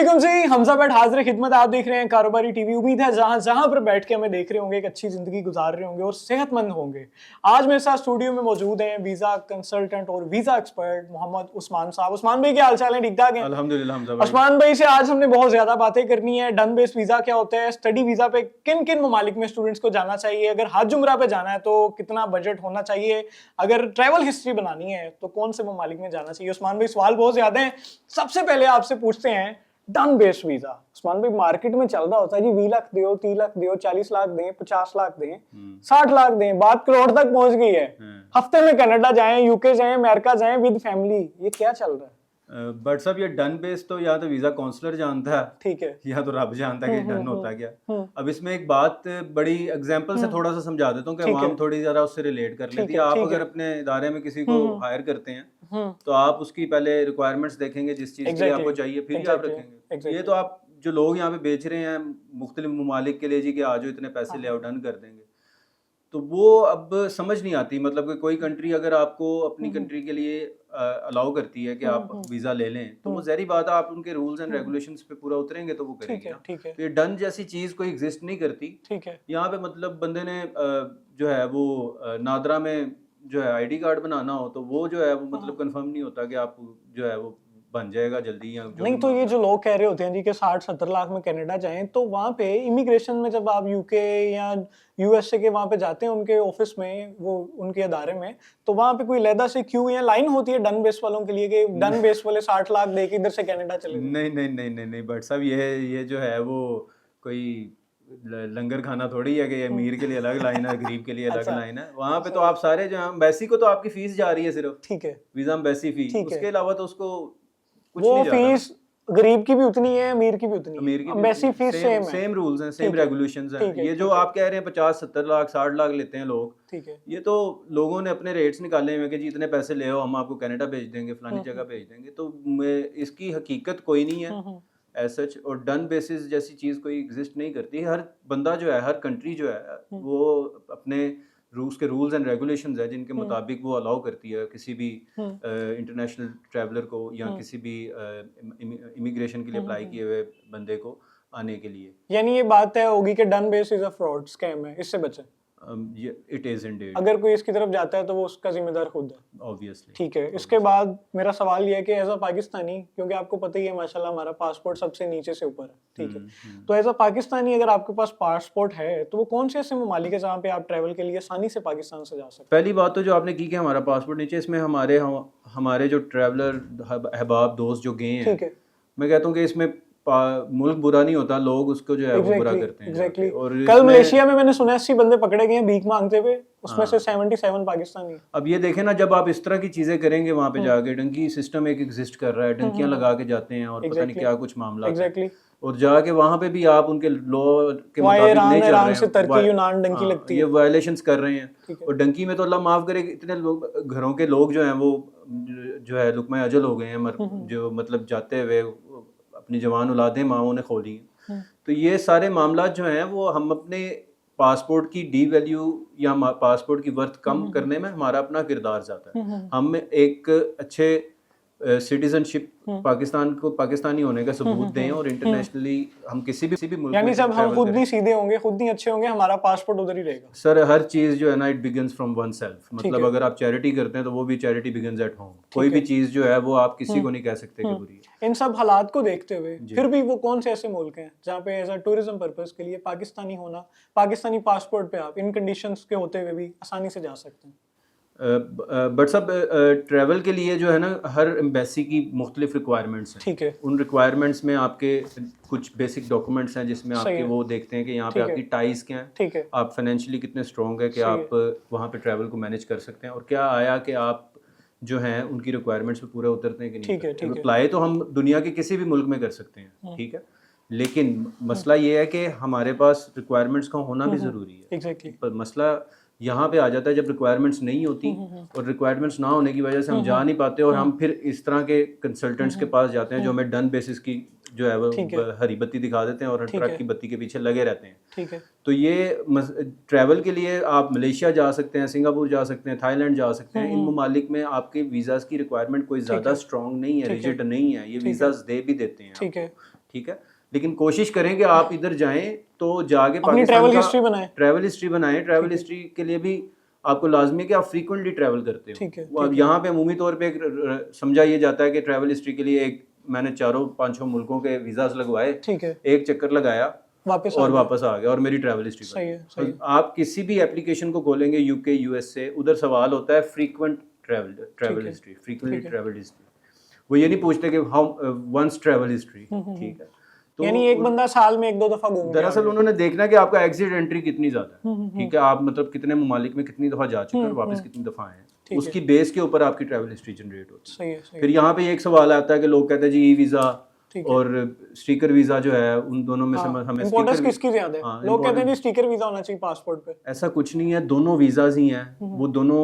अस्सलामुअलैकुम जी, हमजा बैठ हाजिर खिदमत। आप देख रहे हैं कारोबारी टीवी। उम्मीद है जहां जहां पर बैठ के हमें देख रहे होंगे एक अच्छी जिंदगी गुजार रहे होंगे और सेहतमंद होंगे। आज मेरे साथ स्टूडियो में मौजूद हैं वीजा कंसल्टेंट और वीजा एक्सपर्ट मोहम्मद उस्मान साहब। उस्मान भाई, क्या हाल चाल है? ठीक ठाक है? अल्हम्दुलिल्लाह हमजा भाई। उस्मान भाई से आज हमने बहुत ज्यादा बातें करनी है। डन बेस्ड वीजा क्या होता है, स्टडी वीजा पे किन किन ममालिक में स्टूडेंट्स को जाना चाहिए, अगर हज उम्रा पे जाना है तो कितना बजट होना चाहिए, अगर ट्रैवल हिस्ट्री बनानी है तो कौन से ममालिक में जाना चाहिए। उस्मान भाई, सवाल बहुत ज्यादा है। सबसे पहले आपसे पूछते हैं डन बेस्ड वीजा। उस्मान भाई, मार्केट में चल रहा होता है जी 20 लाख दो, 30 लाख दो, 40 लाख दें, 50 लाख दें, 60 लाख दें, बात करोड़ तक पहुंच गई है। हफ्ते में कनाडा जाएं, यूके जाएं, अमेरिका जाएं विद फैमिली, ये क्या चल रहा है? बट साहब, ये डन बेस्ड तो या तो वीजा काउंसलर जानता है, ठीक है, या तो रब जानता है कि डन होता है क्या। अब इसमें एक बात बड़ी एग्जांपल से थोड़ा सा समझा देता हूँ कि आवाम थोड़ी जरा उससे रिलेट कर लेती है। आप अगर अपने इदारे में किसी को हायर करते हैं तो आप उसकी पहले रिक्वायरमेंट्स देखेंगे, जिस चीज़ के लिए आपको चाहिए, फिर ही आप रखेंगे। ये तो आप जो लोग यहाँ पे बेच रहे हैं मुख्तलिफ ममालिक के लिए जी कि आज इतने पैसे ले आओ, डन कर देंगे, तो वो अब समझ नहीं आती। मतलब कि कोई कंट्री अगर आपको अपनी कंट्री के लिए अलाउ करती है कि आप वीज़ा ले लें, तो वो ज़हरी बात है, आप उनके रूल्स एंड रेगुलेशंस पे पूरा उतरेंगे तो वो करेंगे ना। तो ये डन जैसी चीज़ कोई एग्जिस्ट नहीं करती। ठीक है, यहाँ पे मतलब बंदे ने जो है वो नादरा में जो है आईडी कार्ड बनाना हो तो वो जो है वो मतलब कंफर्म नहीं होता कि आप जो है वो बन जाएगा जल्दी या जो नहीं। तो ये जो लोग कह रहे होते हैं जी कि 60-70 लाख में कनाडा जाएं, तो वहाँ पे इमिग्रेशन में जब आप यूके या यूएसए के वहाँ पे जाते हैं उनके ऑफिस में, वो उनके अदारे में, तो वहाँ पे कोई लहदा से क्यू या लाइन होती है डन बेस वालों के लिए कि डन बेस वाले 60 लाख दे के इधर से कनाडा चले जाएं? नहीं नहीं नहीं नहीं नहीं बट साहब, ये जो है वो कोई लंगर खाना थोड़ी है कि अमीर के लिए अलग लाइन है, गरीब के लिए अलग लाइन है। वहाँ पे तो आप सारे जो एम्बेसी को तो आपकी फीस जा रही है सिर्फ, ठीक है, वीजा एम्बेसी फी, उसके अलावा तो उसको कुछ वो नहीं जा रहा। फीस गरीब की भी उतनी है, अमीर की भी उतनी अमीर है, की एम्बेसी फीस सेम है, सेम रूल्स हैं, सेम रेगुलेशंस हैं। ये जो आप कह रहे हैं 50-70 लाख 60 लाख लेते हैं लोग, ठीक है, ये तो लोगों ने अपने रेट्स निकाले हुए कि जी इतने पैसे ले आओ, हम आपको कनाडा भेज देंगे, फलानी जगह भेज देंगे। तो इसकी हकीकत कोई नहीं है एज सच, और डन बेसिस जैसी चीज़ कोई एग्जिस्ट नहीं करती। हर बंदा जो है, हर कंट्री जो है वो अपने उसके रूल्स एंड रेगुलेशंस है जिनके मुताबिक वो अलाउ करती है किसी भी इंटरनेशनल ट्रैवलर को या किसी भी इमिग्रेशन के लिए अप्लाई किए हुए बंदे को आने के लिए। यानी ये बात है होगी कि done base is a fraud scam है, इससे बचें। It is Indeed. अगर कोई इसकी तरफ जाता है तो वो उसका जिम्मेदार खुद है, ऑब्वियसली। ठीक है। इसके बाद मेरा सवाल ये है कि एज अ पाकिस्तानी, क्योंकि आपको पता ही है माशाल्लाह हमारा पासपोर्ट सबसे नीचे से ऊपर है, ठीक है, तो एज अ पाकिस्तानी अगर आपके पास पासपोर्ट है तो वो कौन से ऐसे ममालिक है जहाँ पे आप ट्रैवल के लिए आसानी से पाकिस्तान से जा सकते हैं? पहली बात तो जो आपने की कि हमारा पासपोर्ट नीचे, इसमें हमारे जो ट्रैवलर अहबाब दोस्त जो गए हैं, ठीक है, मैं कहता हूँ कि इसमें मुल्क बुरा नहीं होता, लोग उसको जो है वो बुरा करते हैं। एग्जैक्टली। और कल मलेशिया में मैंने सुना 80 बंदे पकड़े गए हैं भीख मांगते हुए, उसमें से 77 पाकिस्तानी। अब ये देखें ना, जब आप इस तरह की चीजें करेंगे वहां पे जाके, डंकी सिस्टम एक एग्जिस्ट कर रहा है, डंकियां लगा के जाते हैं और पता नहीं क्या कुछ मामला है, और जाके वहां पे भी आप उनके लॉ के मुताबिक नहीं चल रहे हैं, तुर्की यूनान डंकी लगती है, ये वायलेशंस कर रहे हैं। और डंकी में तो अल्लाह माफ करे, इतने लोग, घरों के लोग जो हैं वो जो है लुकमा अजल हो गए हैं, जो मतलब जाते हुए अपनी जवान औलादें माओं ने खो ली हैं। तो ये सारे मामला जो हैं वो हम अपने पासपोर्ट की डी वैल्यू या पासपोर्ट की वर्थ कम करने में हमारा अपना किरदार जाता है। हम एक अच्छे सिटीजनशिप पाकिस्तान को पाकिस्तानी होने का सबूत दें और इंटरनेशनली हम किसी भी मुल्क यानी जब हम खुद नहीं सीधे होंगे, खुद नहीं अच्छे होंगे, हमारा पासपोर्ट उधर ही रहेगा। सर हर चीज जो है ना, it begins from one self. मतलब अगर आप चैरिटी करते हैं तो वो भी चैरिटी बिगिंस एट होम। कोई भी चीज जो है वो आप किसी को नहीं कह सकते कि बुरी है। इन सब हालात को देखते हुए फिर भी वो कौन से ऐसे मुल्क हैं जहाँ पे एज अ टूरिज्म पर्पस के लिए पाकिस्तानी होना, पाकिस्तानी पासपोर्ट पे आप इन कंडीशंस के होते हुए भी आसानी से जा सकते हैं? बट सब ट्रैवल के लिए जो है ना, हर एम्बेसी की मुख्तलिफ रिक्वायरमेंट्स हैं, ठीक है। उन रिक्वायरमेंट्स में आपके कुछ बेसिक डॉक्यूमेंट्स हैं जिसमें आपके वो देखते हैं कि यहाँ पे आपकी टाइज क्या है, ठीक है, आप फाइनेंशियली कितने स्ट्रॉन्ग है कि आप वहाँ पे ट्रैवल को मैनेज कर सकते हैं, और क्या आया कि आप जो हैं उनकी रिक्वायरमेंट्स पे पूरा उतरते हैं कि नहीं। अप्लाई तो हम दुनिया के किसी भी मुल्क में कर सकते हैं, ठीक है, लेकिन मसला ये है कि हमारे पास रिक्वायरमेंट्स का होना भी ज़रूरी है। एग्जैक्टली। पर मसला यहाँ पे आ जाता है जब रिक्वायरमेंट्स नहीं होती, और रिक्वायरमेंट्स ना होने की वजह से हम जा नहीं पाते, और हम फिर इस तरह के कंसल्टेंट्स के पास जाते हैं जो हमें डन बेसिस की जो है वो हरी बत्ती दिखा देते हैं और ट्रक की बत्ती के पीछे लगे रहते हैं, ठीक है। तो ये ट्रैवल के लिए आप मलेशिया जा सकते हैं, सिंगापुर जा सकते हैं, थाईलैंड जा सकते हैं। इन ममालिक में आपके वीज़ाज़ की रिक्वायरमेंट कोई ज़्यादा स्ट्रॉन्ग नहीं है, रिजिड नहीं है, ये वीज़ाज़ दे भी देते हैं, ठीक है, ठीक है, लेकिन कोशिश करें कि आप इधर जाएं तो जाके अपनी ट्रैवल हिस्ट्री बनाएं, ट्रैवल हिस्ट्री के लिए भी आपको लाजमी है कि आप फ्रीक्वेंटली ट्रैवल करते हो। ठीक है, अब यहाँ पे अमूमी तौर पे एक समझा ये जाता है कि ट्रैवल हिस्ट्री के लिए एक मैंने 4-5 मुल्कों के वीज़ास लगवाए, ठीक है, एक चक्कर लगाया वापस आ गया और मेरी ट्रैवल हिस्ट्री सही है। आप किसी भी एप्लीकेशन को खोलेंगे यूके यूएसए, उधर सवाल होता है frequent travel history, frequently travel history. वो ये नहीं पूछते कि हाउ वंस ट्रैवल हिस्ट्री, ठीक है। तो यानी एक बंदा साल में 1-2 दफा घूम, दरअसल उन्होंने देखना कि आपका एग्जिट एंट्री कितनी ज्यादा है, ठीक है, आप मतलब कितने ममालिक में कितनी दफा जा चुके हैं और वापस कितनी दफा आए हैं, उसकी बेस के ऊपर आपकी ट्रैवल हिस्ट्री जनरेट होती है। फिर यहाँ पे एक सवाल आता है कि लोग कहते हैं जी ई वीजा और स्टिकर वीजा जो है, उन दोनों में से हमें इंपॉर्टेंस किसकी ज्यादा है? लोग कहते हैं जी स्टिकर वीजा होना चाहिए पासपोर्ट पे। ऐसा कुछ नहीं है, दोनों वीजाज ही हैं, वो दोनों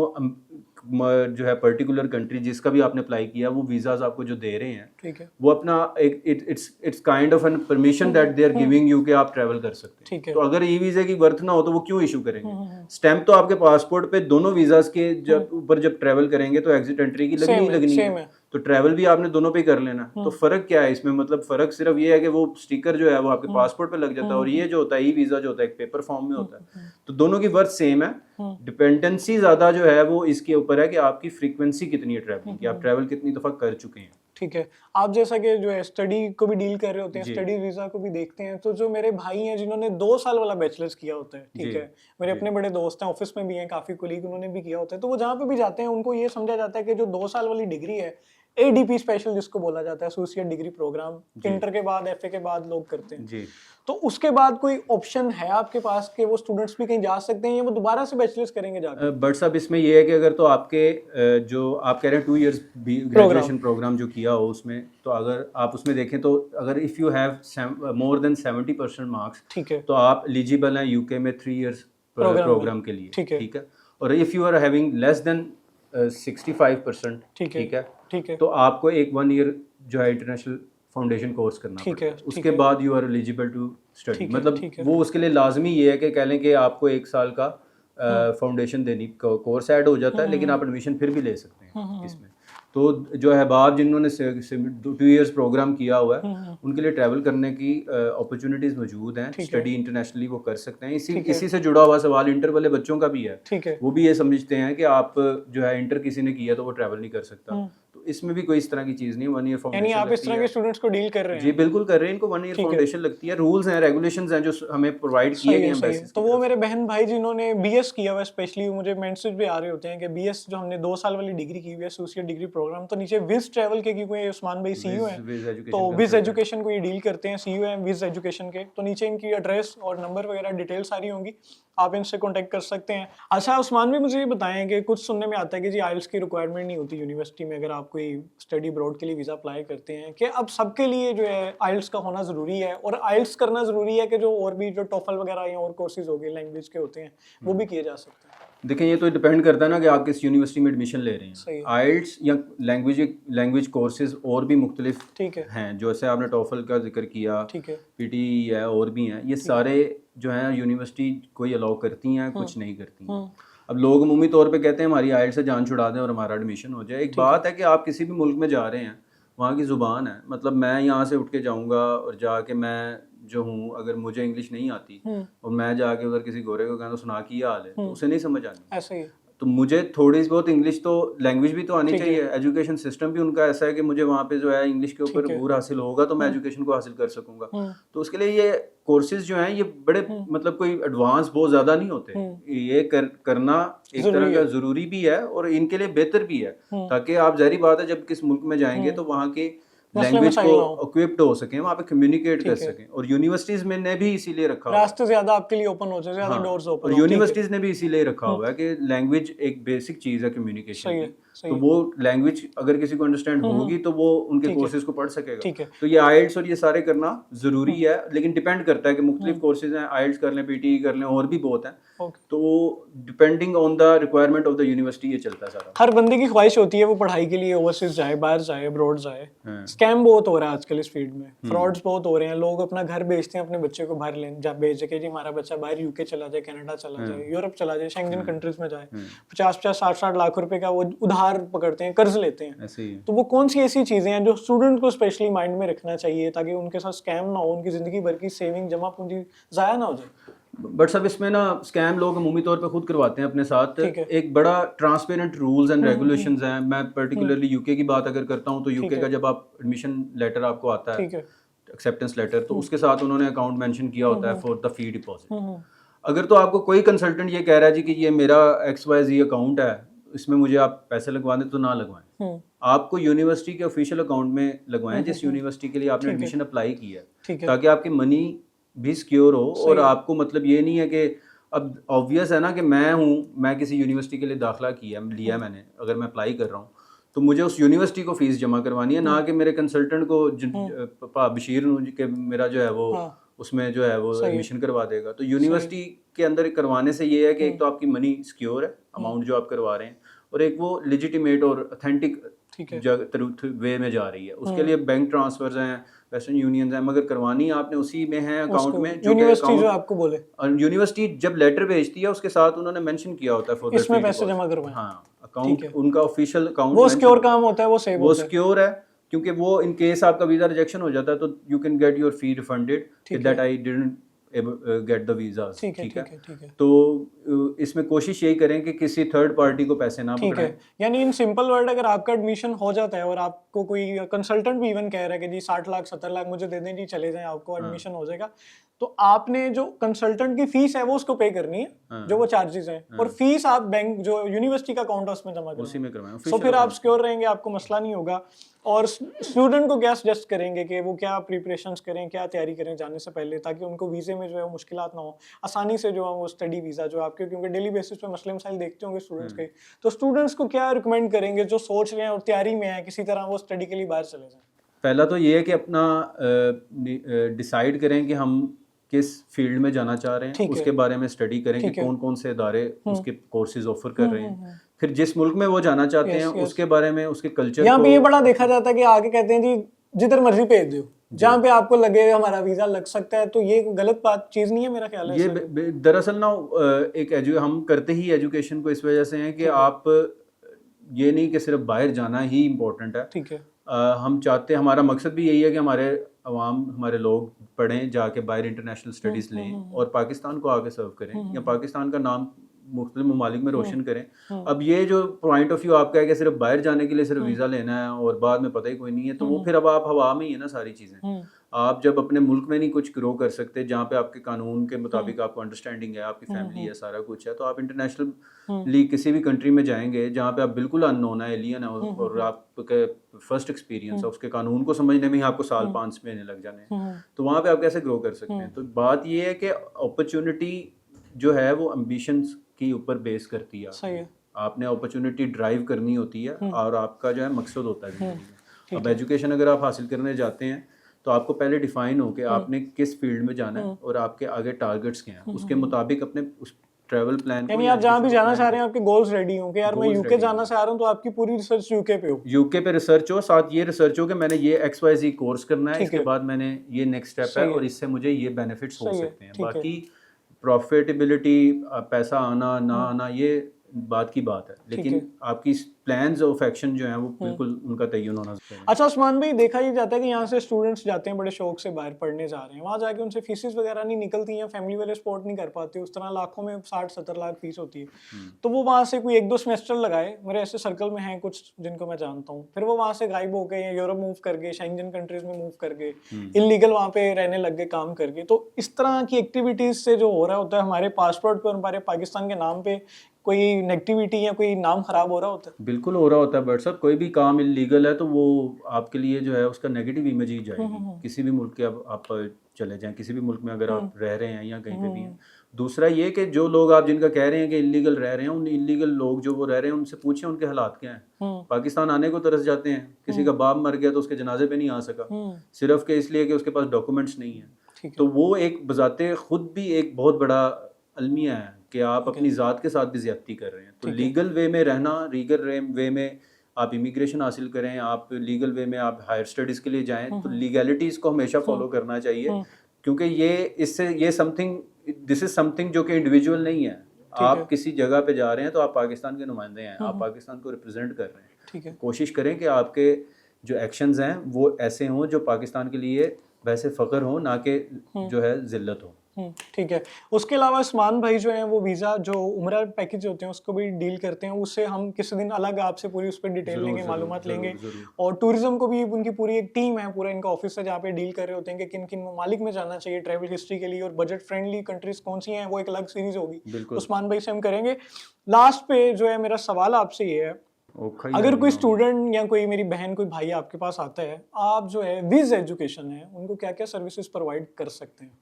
जो है पर्टिकुलर कंट्री जिसका भी आपने अप्लाई किया वो वीजाज आपको जो दे रहे हैं, ठीक है, वो अपना एक it's kind of an permission that they are giving you कि आप ट्रैवल कर सकते हैं। तो अगर ई वीजा की वर्थ ना हो तो वो क्यों इशू करेंगे? स्टैंप तो आपके पासपोर्ट पे दोनों वीजाज के जब ऊपर जब ट्रैवल करेंगे तो एग्जिट एंट्री की लगनी है, तो ट्रैवल भी आपने दोनों पे कर लेना। तो फर्क क्या है इसमें? मतलब फर्क सिर्फ ये है कि वो स्टिकर जो है वो आपके पासपोर्ट पे लग जाता है और ये जो होता है ई वीजा जो होता है एक पेपर फॉर्म में होता है। तो दोनों की वर्थ सेम है, डिपेंडेंसी ज्यादा जो है वो इसके ऊपर है कि आपकी फ्रीक्वेंसी कितनी है ट्रैवलिंग की, आप ट्रैवल कितनी दफा कर चुके हैं। ठीक है, आप जैसा कि जो है स्टडी को भी डील कर रहे होते हैं, स्टडी वीजा को भी देखते हैं, तो जो मेरे भाई हैं जिन्होंने 2 साल वाला बैचलर्स किया होता है, ठीक है, मेरे अपने बड़े दोस्त हैं, ऑफिस में भी हैं काफी कोलीग, उन्होंने भी किया होता है, तो वो जहाँ पे भी जाते हैं उनको ये समझा जाता है कि जो 2 साल वाली डिग्री है, एडीपी स्पेशल जिसको बोला जाता है, एसोसिएट डिग्री प्रोग्राम, इंटर के बाद एफए के बाद लोग करते हैं जी। तो उसके बाद कोई ऑप्शन है आपके पास कि वो स्टूडेंट्स भी कहीं जा सकते हैं या वो दोबारा से बैचलर्स करेंगे जाकर? बट साहब इसमें ये है कि अगर तो आपके जो आप कह रहे हैं 2 इयर्स ग्रेजुएशन प्रोग्राम जो किया हो उसमें, तो अगर आप उसमें देखें तो अगर if you have more than 70% marks, ठीक है, तो आप एलिजिबल हैं यूके में 3 इयर्स प्रोग्राम के लिए, ठीक है। और if you are having less than 65%, ठीक है, तो आपको एक 1 ईयर जो है इंटरनेशनल फाउंडेशन कोर्स करना पड़ेगा, उसके बाद you are eligible to study. मतलब वो उसके लिए लाजमी ये है कि कह लें कि आपको 1 साल का फाउंडेशन देनी कोर्स ऐड हो जाता है, लेकिन आप एडमिशन फिर भी ले सकते हैं इसमें। तो जो अहबाब जिन्होंने 2 इयर्स प्रोग्राम किया हुआ है उनके लिए ट्रैवल करने की अपॉर्चुनिटीज मौजूद हैं, स्टडी इंटरनेशनली वो कर सकते हैं। इसी से जुड़ा हुआ सवाल इंटर वाले बच्चों का भी है, वो भी ये समझते हैं कि आप जो है इंटर किसी ने किया तो वो ट्रैवल नहीं कर सकता, तो इसमें भी कोई इस तरह की चीज नहीं। 1 ईयर फाउंडेशन, यानी आप इस तरह के स्टूडेंट्स को डील कर रहे हैं? जी बिल्कुल कर रहे हैं, इनको 1 ईयर फाउंडेशन लगती है, रूल्स हैं, रेगुलेशंस हैं जो हमें प्रोवाइड किए गए हैं। तो वो मेरे बहन भाई जिन्होंने बीएस किया हुआ, स्पेशली मुझे मैसेज भी आ रहे होते हैं कि बीएस जो हमने 2 साल वाली डिग्री की हुई है, एसोसिएट डिग्री प्रोग्राम, तो नीचे विज ट्रैवल के, क्योंकि उस्मान भाई सीयू हैं, तो विज एजुकेशन को ये डील करते हैं, सीयू हैं विज एजुकेशन के, तो नीचे इनकी एड्रेस और नंबर वगैरह डिटेल सारी होंगी, आप इनसे कांटेक्ट कर सकते हैं। अच्छा उस्मान भी मुझे ये बताएं कि कुछ सुनने में आता है कि जी आइल्स की रिक्वायरमेंट नहीं होती यूनिवर्सिटी में अगर आप कोई स्टडी अब्रॉड के लिए वीज़ा अप्लाई करते हैं, कि अब सबके लिए जो है आइल्स का होना ज़रूरी है, और आइल्स करना ज़रूरी है कि जो और भी जो टोफल वगैरह या और कोर्सेज हो गए लैंग्वेज के होते हैं वो भी किए जा सकते हैं? देखें ये तो डिपेंड करता है ना कि आप किस यूनिवर्सिटी में एडमिशन ले रहे हैं। आइल्स या लैंग्वेज कोर्सेज और भी मुख्तलिफ हैं, जो ऐसे आपने टोफल का जिक्र किया, पीटी है और भी हैं, ये सारे जो है यूनिवर्सिटी कोई अलाउ करती हैं, कुछ नहीं करती हैं। अब लोग अमूमी तौर पे कहते हैं हमारी आइल्स से जान छुड़ा दें और हमारा एडमिशन हो जाए। एक बात है कि आप किसी भी मुल्क में जा रहे हैं, वहाँ की ज़ुबान है, मतलब मैं यहाँ से उठ के जाऊँगा और जाके मैं जो हूँ, अगर मुझे इंग्लिश नहीं आती और मैं जाके उधर किसी गोरे को कहना सुना की हाल है, तो उसे नहीं समझ आनी। ऐसा ही तो मुझे थोड़ी बहुत इंग्लिश तो लैंग्वेज भी तो आनी चाहिए। एजुकेशन सिस्टम भी उनका ऐसा है कि मुझे वहाँ पे जो है इंग्लिश के ऊपर अबूर हासिल होगा तो मैं एजुकेशन को हासिल कर सकूंगा। तो उसके लिए ये कोर्सेज जो हैं ये बड़े मतलब कोई एडवांस बहुत ज़्यादा नहीं होते, ये करना एक तरह का ज़रूरी भी है और इनके लिए बेहतर भी है, ताकि आप ज़ाहिर बात है जब किस मुल्क में जाएंगे तो वहाँ के लैंग्वेज को इक्विप्ड हो सकें, वहाँ पे कम्युनिकेट कर सकें। और यूनिवर्सिटीज में ने भी इसीलिए रखा हुआ है, रास्ते ज्यादा आपके लिए ओपन हो जाए, ज्यादा डोर्स ओपन। और यूनिवर्सिटीज ने भी इसीलिए रखा हुआ है कि लैंग्वेज एक बेसिक चीज है कम्युनिकेशन की, तो वो लैंग्वेज अगर किसी को अंडरस्टैंड होगी तो वो उनके कोर्सेज को पढ़ सकेगा। तो ये आइल्स और ये सारे करना जरूरी है, लेकिन डिपेंड करता है कि मुख्तलिफ कोर्सेज हैं, आइल्स कर लें, पीटी कर लें, और भी बहुत हैं, तो depending on the requirement of the university ये चलता है सारा। हर बंदे की ख्वाहिश होती है वो पढ़ाई के लिए ओवरसीज जाए, बाहर जाए, अब्रॉड जाए, स्कैम बहुत हो रहा है आजकल इस फील्ड में, फ्रॉड्स बहुत हो रहे हैं, लोग अपना घर बेचते हैं अपने बच्चे को बाहर भेज के जी हमारा बच्चा बाहर यूके चला जाए, कनाडा चला जाए, यूरोप चला जाए, शेंगन कंट्रीज में जाए, 50-60 लाख रुपए का वो उधार पकड़ते हैं, कर्ज लेते हैं। तो वो कौन सी ऐसी चीजें हैं जो स्टूडेंट को स्पेशली माइंड में रखना चाहिए ताकि उनके साथ स्कैम ना हो, उनकी जिंदगी भर की सेविंग जमा पूंजी जाया ना हो जाए? बट सब इसमें ना स्कैम लोग अमूमी तौर पे खुद करवाते हैं अपने साथ। एक बड़ा ट्रांसपेरेंट रूल्स एंड रेगुलेशंस हैं। मैं पर्टिकुलरली यूके की बात अगर करता हूँ तो यूके का जब आप एडमिशन लेटर आपको आता है, एक्सेप्टेंस लेटर, तो उसके साथ उन्होंने अकाउंट मेंशन किया होता है फॉर द फी डिपॉजिट। अगर तो आपको कोई कंसल्टेंट ये कह रहा है जी कि ये मेरा XYZ अकाउंट है, इसमें मुझे आप पैसे लगवा दें, तो ना लगवाएं। आपको यूनिवर्सिटी के ऑफिशियल अकाउंट में लगवाएं जिस यूनिवर्सिटी के लिए आपने एडमिशन अप्लाई किया है, ताकि आपकी मनी भी सिक्योर हो। और आपको मतलब ये नहीं है कि अब ऑब्वियस है ना कि मैं किसी यूनिवर्सिटी के लिए दाखिला लिया मैंने, अगर मैं अप्लाई कर रहा हूँ तो मुझे उस यूनिवर्सिटी को फीस जमा करवानी है, ना कि मेरे कंसल्टेंट को बशीर के मेरा जो है वो उसमें जो है वो एडमिशन करवा देगा। तो यूनिवर्सिटी के अंदर करवाने से ये है कि एक तो आपकी मनी सिक्योर है, अमाउंट जो आप करवा रहे हैं, और एक वो लेजिटिमेट और ऑथेंटिक वे में जा रही है। उसके लिए बैंक ट्रांसफर्स हैं, वेस्टर्न यूनियन है, मगर करवानी आपने उसी में है अकाउंट में जो यूनिवर्सिटी जो आपको बोले। और यूनिवर्सिटी जब लेटर भेजती है उसके साथ उन्होंने मेंशन किया होता है फॉर इसमें पैसे जमा करवाएं। हाँ, अकाउंट उनका ऑफिशियल अकाउंट वो सिक्योर काम होता है, वो सेव होता है, वो सिक्योर है, क्योंकि वो इन केस आपका वीजा रिजेक्शन हो जाता है तो you can get your fee refunded that I didn't get the visa. ठीक है। तो इसमें कोशिश यही करें कि किसी थर्ड पार्टी को पैसे ना पकड़ाएं। यानी इन सिंपल वर्ड, अगर आपका एडमिशन हो जाता है और आपको कोई कंसल्टेंट भी इवन कह रहा है कि जी 60 लाख 70 लाख मुझे दे दें जी, चले जाएं, आपको एडमिशन हो जाएगा, तो आपने जो कंसल्टेंट की फीस है वो उसको पे करनी है, जो वो चार्जेस हैं, और फीस आप बैंक जो यूनिवर्सिटी का अकाउंट है उसमें जमा करें, उसी में करवाएं। तो फिर आप सिक्योर रहेंगे, आपको मसला नहीं होगा। और स्टूडेंट को क्या सजेस्ट करेंगे कि वो क्या प्रिपरेशंस करें, क्या तैयारी करें जाने से पहले, ताकि उनको वीजे में जो है वो मुश्किलात ना हो, आसानी से जो है वो स्टडी वीजा जो आपके, क्योंकि डेली बेसिस पे मसले मसाइल देखते होंगे स्टूडेंट्स के, तो स्टूडेंट्स को क्या रिकमेंड करेंगे जो सोच रहे हैं और तैयारी में है किसी तरह वो स्टडी के लिए बाहर चले जाएं? पहला तो ये है कि अपना डिसाइड करें कि हम किस फील्ड में जाना चाह रहे हैं, उसके बारे में स्टडी करें कि कौन कौन से इदारे उसके कोर्सेज ऑफर कर रहे हैं, फिर जिस मुल्क में वो जाना चाहते हैं उसके बारे में, उसके कल्चर। यहाँ पे ये बड़ा देखा जाता है कि आगे कहते हैं जी जिधर मर्जी भेज दो, जहाँ पे आपको लगे हमारा वीजा लग सकता है, तो ये गलत बात चीज नहीं है मेरा ख्याल है। ये दरअसल ना हम करते ही एजुकेशन को इस वजह से है कि आप ये नहीं कि सिर्फ बाहर जाना ही इम्पोर्टेंट है। ठीक है। हम चाहते, हमारा मकसद भी यही है कि हमारे अवाम, हमारे लोग पढ़ें, जाके बाहर इंटरनेशनल स्टडीज़ लें और पाकिस्तान को आगे सर्व करें, या पाकिस्तान का नाम मुख्तलिफ ममालिक में रोशन करें। अब ये जो पॉइंट ऑफ व्यू आपका है कि सिर्फ बाहर जाने के लिए सिर्फ वीज़ा लेना है और बाद में पता ही कोई नहीं है, तो वो फिर अब आप हवा में ही है ना सारी चीज़ें। आप जब अपने मुल्क में नहीं कुछ ग्रो कर सकते, जहाँ पे आपके कानून के मुताबिक आपको अंडरस्टैंडिंग है, आपकी फैमिली है, सारा कुछ है, तो आप इंटरनेशनली किसी भी कंट्री में जाएंगे जहाँ पे आप बिल्कुल अननोन है, एलियन है, और आपके फर्स्ट एक्सपीरियंस है, उसके कानून को समझने में ही आपको साल 5 महीने लग जाने हैं, तो वहाँ पे आप कैसे ग्रो कर सकते हैं। तो बात ये है कि अपॉर्चुनिटी जो है वो एम्बिशंस के ऊपर बेस करती है। आपने अपॉर्चुनिटी ड्राइव करनी होती है और आपका जो है मकसद होता है जिंदगी में। अब एजुकेशन अगर आप हासिल करने जाते हैं तो आपको पहले डिफाइन हो कि आपने किस फील्ड में जाना है और आपके आगे टारगेट्स क्या हैं, उसके मुताबिक अपने उस ट्रैवल प्लान यानी आप जहाँ भी जाना चाह रहे हैं आपके गोल्स रेडी हों कि यार मैं यूके जाना चाह रहा हूँ, तो आपकी पूरी रिसर्च यूके पे हो, यूके पे रिसर्च हो, साथ ये रिसर्च हो कि मैंने ये XYZ कोर्स करना है, इसके बाद मैंने ये नेक्स्ट स्टेप है और इससे मुझे ये बेनिफिट्स हो सकते हैं। बाकी प्रॉफिटेबिलिटी, पैसा आना ना आना, ये बात की बात है, लेकिन आपकी प्लान्स ऑफ एक्शन जो है वो बिल्कुल उनका तयन होना चाहिए। अच्छा उस्मान भाई, देखा ही जाता है कि यहाँ से स्टूडेंट्स जाते हैं बड़े शौक से बाहर पढ़ने जा रहे हैं, वहाँ जाके उनसे फीसिस वगैरह नहीं निकलती हैं, फैमिली वाले सपोर्ट नहीं कर पाते, उस तरह लाखों में 60-70 लाख फीस होती है, तो वो वहाँ से कोई 1-2 सेमेस्टर लगाए, मेरे ऐसे सर्कल में हैं कुछ जिनको मैं जानता हूँ, फिर वो वहाँ से गायब हो गए, यूरोप मूव कर गए, शेंगन कंट्रीज में मूव कर गए, इलीगल वहाँ पे रहने लग गए, काम कर गए। तो इस तरह की एक्टिविटीज से जो हो रहा होता है हमारे पासपोर्ट पे, हमारे पाकिस्तान के नाम पे कोई नेगेटिविटी या कोई नाम खराब हो रहा होता है? बिल्कुल हो रहा होता है, बट साहब कोई भी काम इलीगल है तो वो आपके लिए जो है उसका नेगेटिव इमेज ही जाएगी। किसी भी मुल्क के आप चले जाएं, किसी भी मुल्क में अगर आप रह रहे हैं या कहीं पे भी हैं। दूसरा ये कि जो लोग आप जिनका कह रहे हैं कि इलीगल रह रहे हैं, उन इलीगल लोग जो वो रह रहे हैं उनसे पूछें उनके हालात क्या हैं। पाकिस्तान आने को तरस जाते हैं, किसी का बाप मर गया तो उसके जनाजे पे नहीं आ सका, सिर्फ के इसलिए कि उसके पास डॉक्यूमेंट्स नहीं है। तो वो एक बजाते खुद भी एक बहुत बड़ा अलमिया है कि आप अपनी ज़ात के साथ भी ज़्यादती कर रहे हैं। तो लीगल वे में रहना, लीगल वे में आप इमिग्रेशन हासिल करें, आप लीगल वे में आप हायर स्टडीज़ के लिए जाएं, तो लीगैलिटीज़ को हमेशा फॉलो करना चाहिए, क्योंकि ये दिस इज़ समथिंग जो कि इंडिविजुअल नहीं है। आप किसी जगह पे जा रहे हैं तो आप पाकिस्तान के नुमाइंदे हैं, आप पाकिस्तान को रिप्रेजेंट कर रहे हैं। ठीक है। कोशिश करें कि आपके जो एक्शंस हैं वो ऐसे हों जो पाकिस्तान के लिए वैसे फ़ख्र हो, ना कि जो है ज़िल्लत हो। ठीक है। उसके अलावा उस्मान भाई जो हैं वो वीज़ा जो उम्रा पैकेज होते हैं उसको भी डील करते हैं, उससे हम किसी दिन अलग आपसे पूरी उस पर डिटेल लेंगे, मालूमात लेंगे। और टूरिज्म को भी उनकी पूरी एक टीम है, पूरा इनका ऑफिस है जहाँ पे डील कर रहे होते हैं कि किन किन ममालिक में जाना चाहिए ट्रैवल हिस्ट्री के लिए, और बजट फ्रेंडली कंट्रीज कौन सी हैं, वो एक अलग सीरीज होगी, उस्मान भाई से हम करेंगे। लास्ट पे जो है मेरा सवाल आपसे ये है, अगर कोई स्टूडेंट या कोई मेरी बहन कोई भाई आपके पास आता है, आप जो है विज एजुकेशन है उनको क्या क्या सर्विसेज प्रोवाइड कर सकते हैं?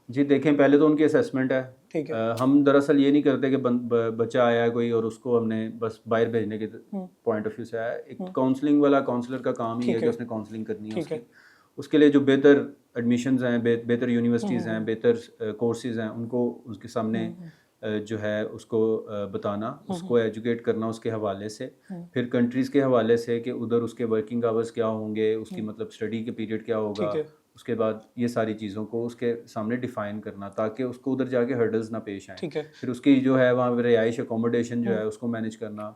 जी देखें, पहले तो उनकी असेसमेंट है। ठीक है। हम दरअसल ये नहीं करते कि बच्चा आया है कोई और उसको हमने बस बाहर भेजने के पॉइंट ऑफ व्यू से आया। एक काउंसलिंग वाला काउंसलर का काम ही है कि उसने काउंसलिंग करनी है उसके लिए जो बेहतर एडमिशन्स हैं, बेहतर यूनिवर्सिटीज़ हैं, बेहतर कोर्सेज हैं, उनको उसके सामने जो है उसको बताना, उसको एजुकेट करना उसके हवाले से, फिर कंट्रीज़ के हवाले से कि उधर उसके वर्किंग आवर्स क्या होंगे, उसकी मतलब स्टडी के पीरियड क्या होगा, उसके बाद ये सारी चीज़ों को उसके सामने डिफ़ाइन करना ताकि उसको उधर जाके हर्डल्स ना पेश आएँ। फिर उसकी जो है वहाँ रिहाइश अकोमोडेशन जो है उसको मैनेज करना,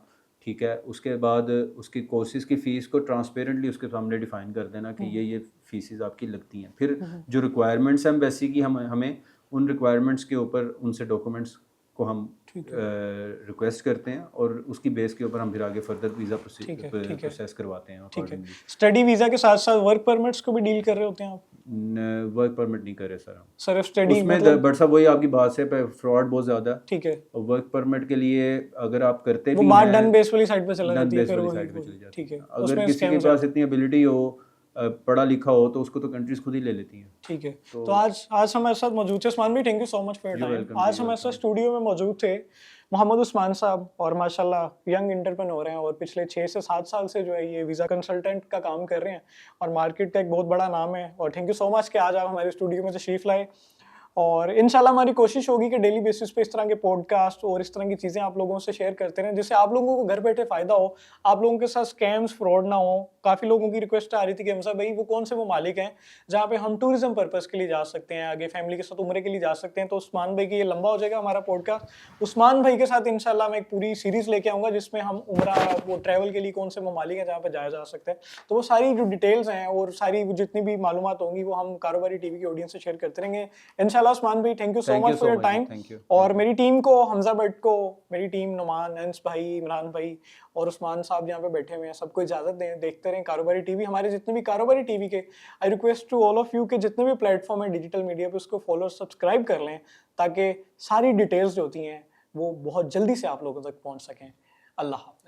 ठीक है। उसके बाद उसकी कोर्सेज की फ़ीस को ट्रांसपेरेंटली उसके सामने डिफ़ाइन कर देना कि ये फ़ीसेस आपकी लगती हैं। फिर जो रिक्वायरमेंट्स हैं एम्बेसी की, हमें उन रिक्वायरमेंट्स के ऊपर उनसे डॉक्यूमेंट्स को हम रिक्वेस्ट करते हैं और उसकी बेस के ऊपर हम फिर आगे फर्दर वीज़ा प्रोसेस करवाते हैं। ठीक है। स्टडी वीज़ा के साथ साथ वर्क परमिट्स को भी डील कर रहे होते हैं आप? वर्क परमिट नहीं करे सर हम। सिर्फ स्टडी उसमें बट साहब वही आपकी बात से फ्रॉड बहुत ज़्यादा। ठीक है। और वर्क परमिट के लिए अगर आप करते भी हैं, वो बात डन बेस वाली साइड पे चला जाती है, फिर वो ठीक है। अगर किसी के पास इतनी एबिलिटी हो, पढ़ा लिखा हो, तो उसको तो कंट्रीज खुद ही ले लेती हैं। ठीक है। तो आज हमारे साथ मौजूद थे उस्मान भाई, thank you so much for your time. आज हमारे साथ स्टूडियो में मौजूद थे मोहम्मद उस्मान साहब, और माशाल्लाह यंग एंटरप्रेन्योर हैं और पिछले 6 से 7 साल से जो है ये वीज़ा कंसल्टेंट का काम कर रहे हैं और मार्केट का एक बहुत बड़ा नाम है। और थैंक यू सो मच कि आज आप हमारे स्टूडियो में तशरीफ़ लाए। और इंशाल्लाह हमारी कोशिश होगी कि डेली बेसिस पे इस तरह के पॉडकास्ट और इस तरह की चीज़ें आप लोगों से शेयर करते रहें, जिससे आप लोगों को घर बैठे फ़ायदा हो, आप लोगों के साथ स्कैम्स फ्रॉड ना हो। काफ़ी लोगों की रिक्वेस्ट आ रही थी कि हमसा भाई वो कौन से ममालिक हैं जहाँ पे हम टूरिज्म पर्पज़ के लिए जा सकते हैं, आगे फैमिली के साथ उम्रे के लिए जा सकते हैं। तो उस्मान भाई की ये लंबा हो जाएगा हमारा पॉडकास्ट। उस्मान भाई के साथ इंशाल्लाह मैं एक पूरी सीरीज़ लेके आऊँगा जिसमें हम उम्रा वो ट्रैवल के लिए कौन से ममालिक हैं जहाँ पर जाया जा सकता है, तो वो सारी जो डिटेल्स हैं और सारी जितनी भी मालूमात होंगी वो हम कारोबारी टीवी की ऑडियंस से शेयर करते रहेंगे इंशाल्लाह। उस्मान भाई thank you so much for your time. और मेरी टीम को, हमजा भट्ट को, मेरी टीम नुमान, अंस भाई, इमरान भाई और उस्मान साहब यहाँ पे बैठे हुए हैं, सबको इजाजत दें। देखते रहें कारोबारी टीवी, हमारे जितने भी कारोबारी टीवी के, I request to all of you के जितने भी प्लेटफॉर्म है डिजिटल मीडिया पे उसको फॉलो सब्सक्राइब कर लें ताकि सारी डिटेल्स जो होती हैं वो बहुत जल्दी से आप लोगों तक पहुँच सकें। अल्लाह हाफ़िज़।